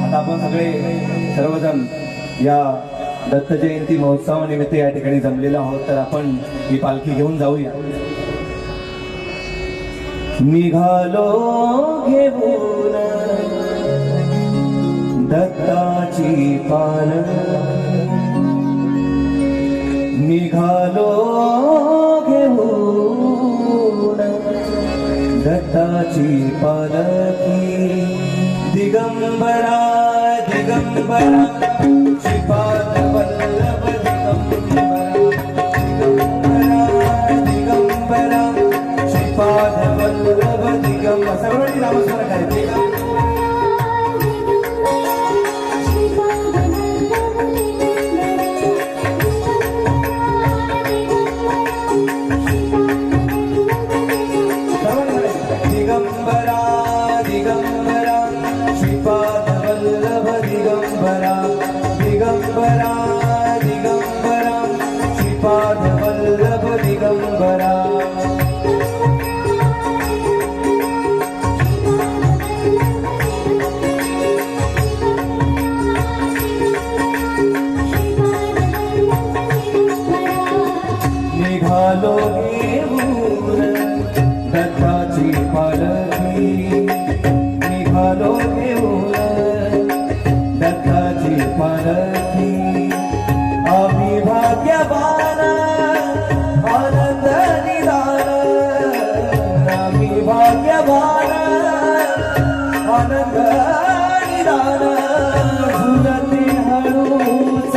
आता आपण सगळे सर्वजण या दत्त जयंती महोत्सवानिमित्त या ठिकाणी जमलेलो आहोत, तर आपण ही पालखी घेऊन जाऊया. निघालो घेऊन दत्ताची पालखी, निघालो घेऊन दत्ताची पालखी. दिगंबरा दिगंबरा श्रीपाद वल्लभ दिगंबरा, दिगंबरा दिगंबरा श्रीपाद वल्लभ दिगंबरा. सर्वांनी नामस्मरण करायचे. दिगंबरा दिगंबरा श्रीपाद वल्लभ दिगंबरा, दिगंबरा दिगंबरा श्रीपाद वल्लभ दिगंबरा. निघालो घेऊन दत्ताची पालखी, निघालो घेऊन दत्ताची पालखी. आम्ही भाग्यवान आनंद निदान, आम्ही भाग्यवान आनंद निदान. झुलते हळूच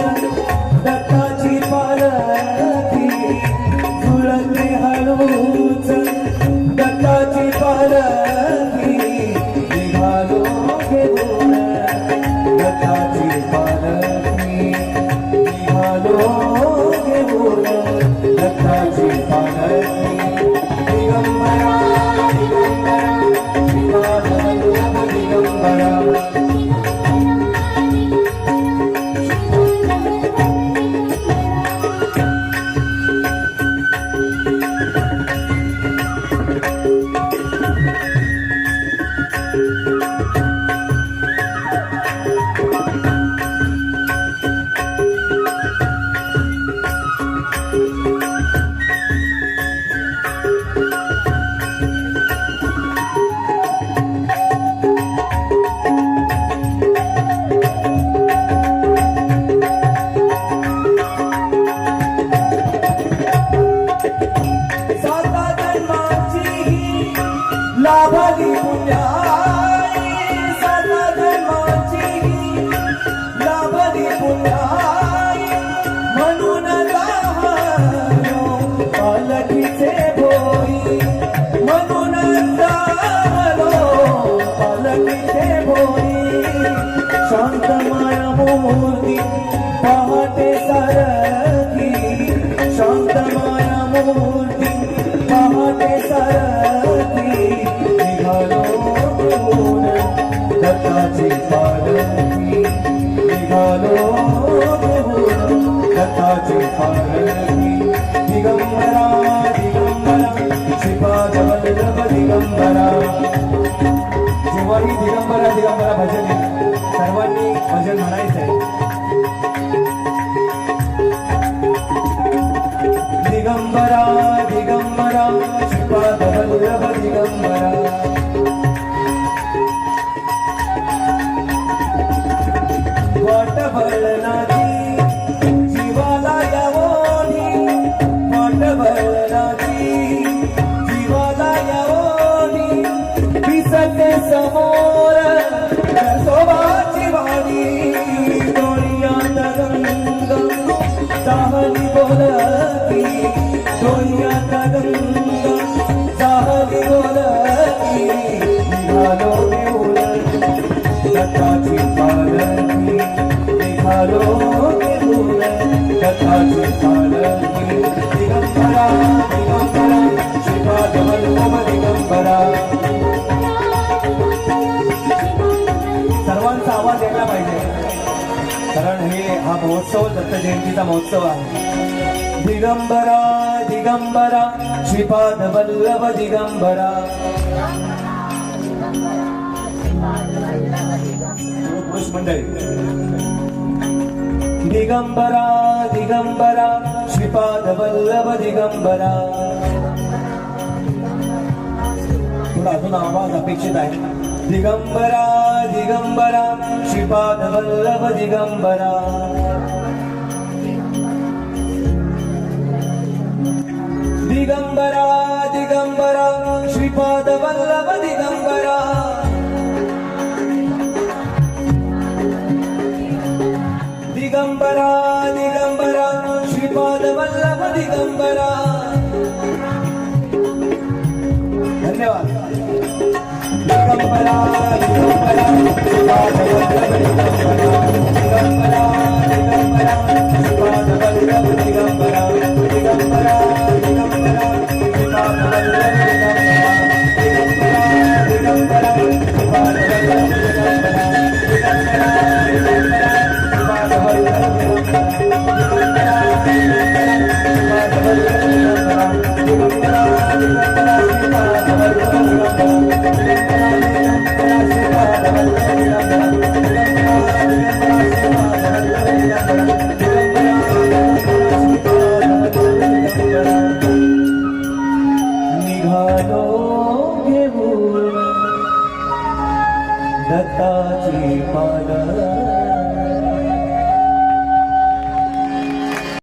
दत्ताची पालखी, झुलते हळूच दत्ताची पालखी. निघालो घेऊन दत्ताची पालखी, निघालो घेऊन दत्ताची पालखी. दिगंबरा दिगंबरा श्रीपाद वल्लभ दिगंबरा. लाभली पुण्याई सदा जन्माची, लाभली पुण्याई म्हणून जाहलो पालखीचे भोई, म्हणून जाहलो पालखीचे भोई. शांतमय मूर्ती पहाटे सारखी, शांतमय मूर्ती पहाटे सारखी. निघालो घेऊन दत्ताची पालखी, निघालो घेऊन दत्ताची पालखी. दिगंबरा दिगंबरा श्रीपाद वल्लभ दिगंबरा. जेव्हाही दिगंबरा दिगंबरा भजन आहे, सर्वांनी भजन म्हणायचंय. दिगंबरा दिगंबरा श्रीपाद वल्लभ दिगंबरा. वाट बळणाची जीवाला यावोनी, वाट बळणाची जीवाला यावोनी. दिसते समोर सोबाची वाणी, डोळ्यात गंगा साहली बोलकी, डोळ्यात गंगा साहली बोलकी. निघालो घेऊन दत्ताची पालखी, निघालो घेऊन दत्ताची पालखी. दिगंबरा दिगंबरा श्रीपाद वल्लभ दिगंबरा. सर्वांचा आवाज यायला पाहिजे, कारण हा महोत्सव दत्त जयंतीचा महोत्सव आहे. दिगंबरा दिगंबरा श्रीपाद वल्लभ दिगंबरा. पुरुष मंडळी. दिगंबरा दिगंबरा श्रीपाद वल्लभ दिगंबरा. थोडा अजून आवाज अपेक्षित आहे. दिगंबरा दिगंबरा श्रीपाद वल्लभ दिगंबरा. दिगंबरा दिगंबरा श्रीपाद वल्लभ दिगंबरा. दिगंबरा दिगंबरा श्रीपाद वल्लभ दिगंबरा. धन्यवाद. दिगंबरा दिगंबरा श्रीपाद